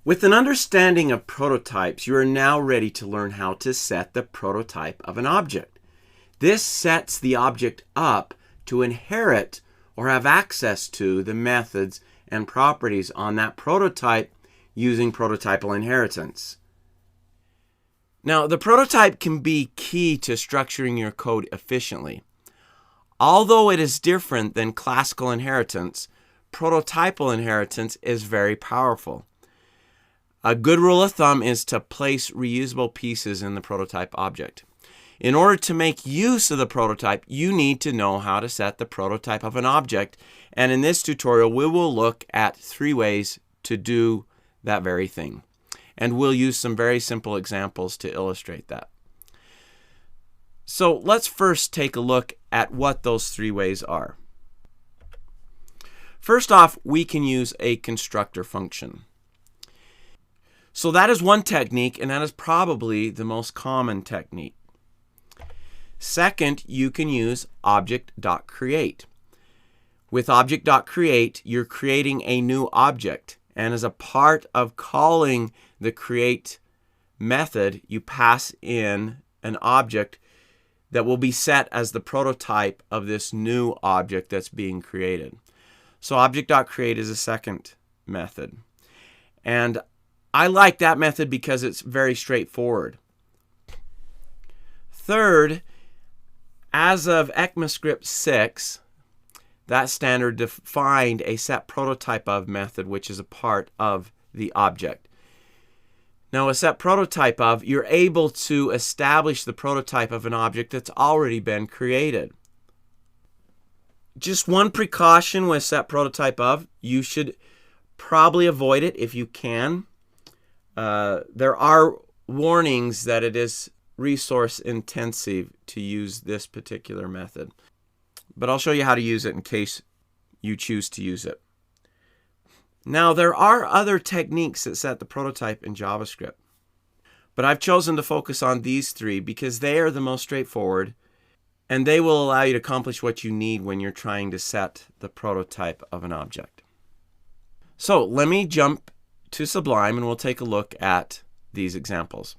With an understanding of prototypes, you are now ready to learn how to set the prototype of an object. This sets the object up to inherit or have access to the methods and properties on that prototype using prototypal inheritance. Now, the prototype can be key to structuring your code efficiently. Although it is different than classical inheritance, prototypal inheritance is very powerful. A good rule of thumb is to place reusable pieces in the prototype object. In order to make use of the prototype, you need to know how to set the prototype of an object. And in this tutorial, we will look at 3 ways to do that very thing. And we'll use some very simple examples to illustrate that. So let's first take a look at what those 3 ways are. First off, we can use a constructor function. So that is one technique, and that is probably the most common technique. Second, you can use object.create. With object.create, you're creating a new object, and as a part of calling the create method, you pass in an object that will be set as the prototype of this new object that's being created. So object.create is a second method. And I like that method because it's very straightforward. Third, as of ECMAScript 6, that standard defined a set prototype of method, which is a part of the object. Now, a set prototype of, you're able to establish the prototype of an object that's already been created. Just one precaution with set prototype of, you should probably avoid it if you can. There are warnings that it is resource intensive to use this particular method. But I'll show you how to use it in case you choose to use it. Now, there are other techniques that set the prototype in JavaScript. But I've chosen to focus on these 3 because they are the most straightforward, and they will allow you to accomplish what you need when you're trying to set the prototype of an object. So let me jump to Sublime and we'll take a look at these examples.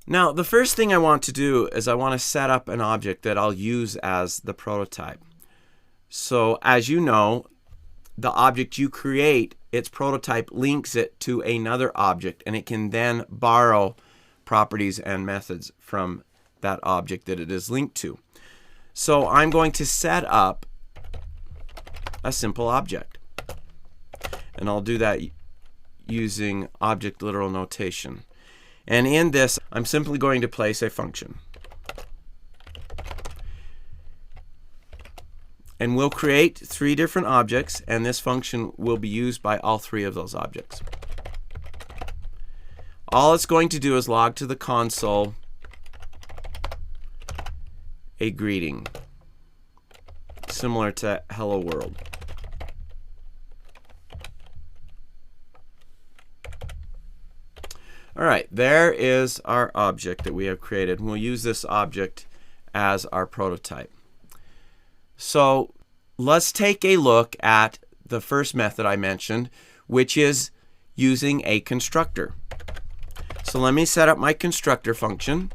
Now, the first thing I want to do is I want to set up an object that I'll use as the prototype. So as you know, the object you create, its prototype links it to another object, and it can then borrow properties and methods from that object that it is linked to. So I'm going to set up a simple object. And I'll do that using object literal notation. And in this, I'm simply going to place a function. And we'll create 3 different objects, and this function will be used by all 3 of those objects. All it's going to do is log to the console a greeting, similar to hello world. All right, there is our object that we have created. We'll use this object as our prototype. So let's take a look at the first method I mentioned, which is using a constructor. So let me set up my constructor function.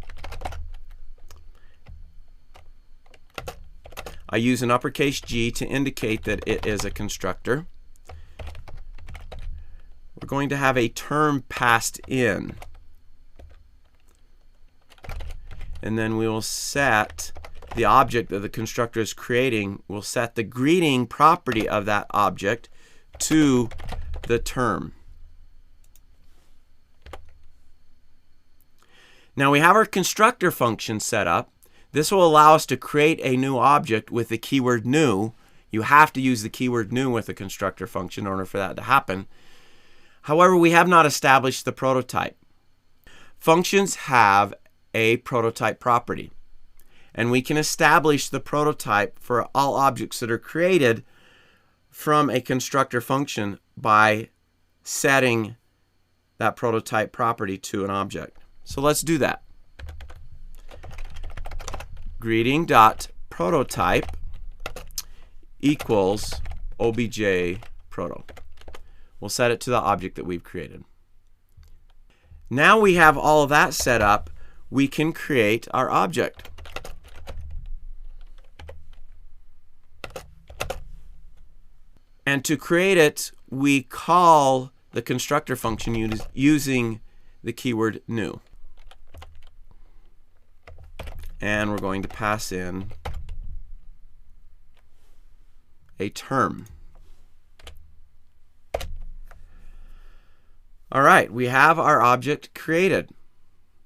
I use an uppercase G to indicate that it is a constructor. We're going to have a term passed in. And then we will set the object that the constructor is creating, we'll set the greeting property of that object to the term. Now we have our constructor function set up. This will allow us to create a new object with the keyword new. You have to use the keyword new with the constructor function in order for that to happen. However, we have not established the prototype. Functions have a prototype property, and we can establish the prototype for all objects that are created from a constructor function by setting that prototype property to an object. So let's do that. Greeting.prototype equals obj proto. We'll set it to the object that we've created. Now we have all of that set up, we can create our object. And to create it, we call the constructor function using the keyword new. And we're going to pass in a term. All right, we have our object created.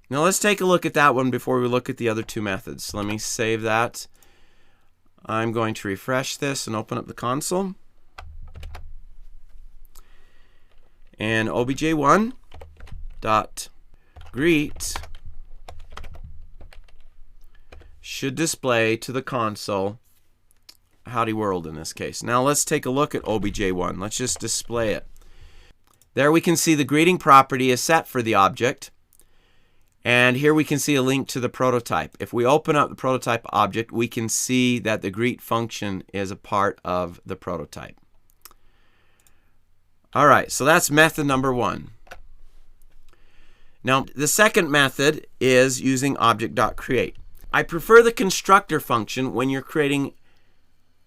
Now let's take a look at that one before we look at the other two methods. Let me save that. I'm going to refresh this and open up the console. And obj1 dot greet should display to the console Howdy World in this case. Now let's take a look at obj1. Let's just display it. There we can see the greeting property is set for the object. And here we can see a link to the prototype. If we open up the prototype object, we can see that the greet function is a part of the prototype. All right, so that's method number one. Now, the second method is using object.create. I prefer the constructor function when you're creating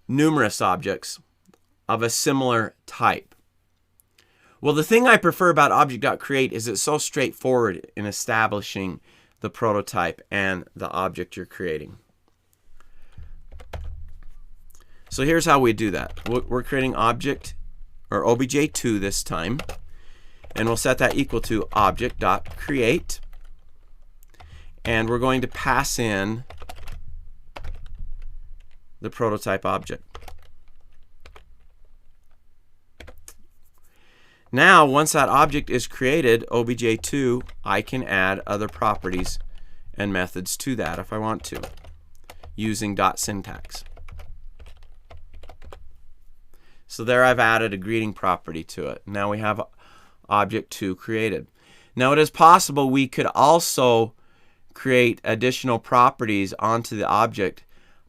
numerous objects of a similar type. Well, the thing I prefer about object.create is it's so straightforward in establishing the prototype and the object you're creating. So here's how we do that. We're creating object, or obj2 this time, and we'll set that equal to object.create, and we're going to pass in the prototype object. Now, once that object is created, obj2, I can add other properties and methods to that if I want to, using .syntax. So there I've added a greeting property to it. Now we have object2 created. Now it is possible we could also create additional properties onto the object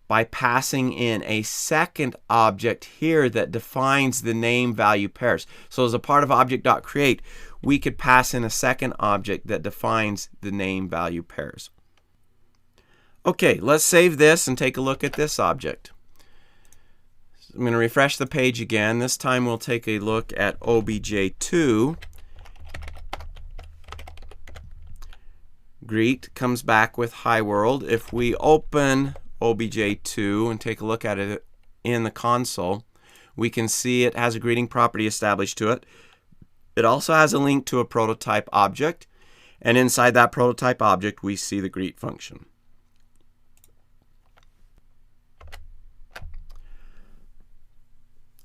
by passing in a second object here that defines the name value pairs. So as a part of object.create, we could pass in a second object that defines the name value pairs. Okay, let's save this and take a look at this object. I'm going to refresh the page again. This time we'll take a look at obj2. Greet comes back with Hi World. If we open obj2 and take a look at it in the console, we can see it has a greeting property established to it. It also has a link to a prototype object, and inside that prototype object we see the greet function.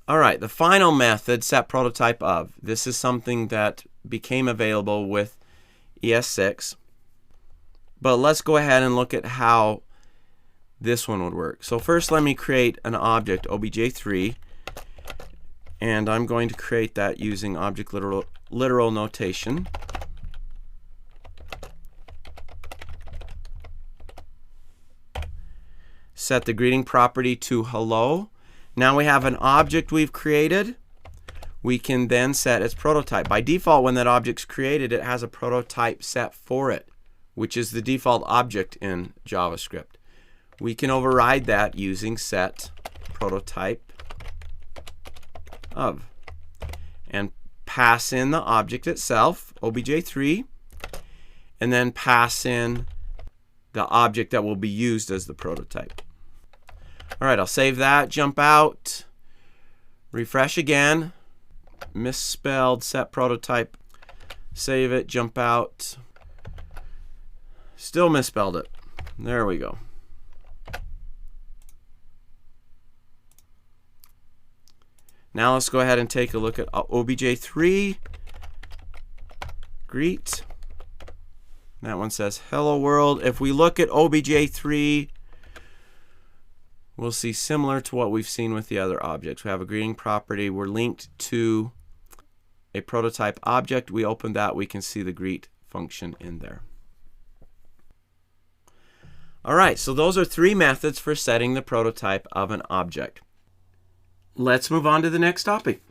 All right, the final method, set prototype of. This is something that became available with ES6. But let's go ahead and look at how this one would work. So first let me create an object, obj3, and I'm going to create that using object literal notation. Set the greeting property to hello. Now we have an object we've created. We can then set its prototype. By default, when that object's created, it has a prototype set for it, which is the default object in JavaScript. We can override that using set prototype of and pass in the object itself, obj3, and then pass in the object that will be used as the prototype. All right, I'll save that, jump out, refresh again, misspelled set prototype, save it, jump out, still misspelled it. There we go. Now let's go ahead and take a look at obj3 greet. That one says hello world. If we look at obj3, we'll see similar to what we've seen with the other objects. We have a greeting property. We're linked to a prototype object. We open that, we can see the greet function in there. All right, so those are three methods for setting the prototype of an object. Let's move on to the next topic.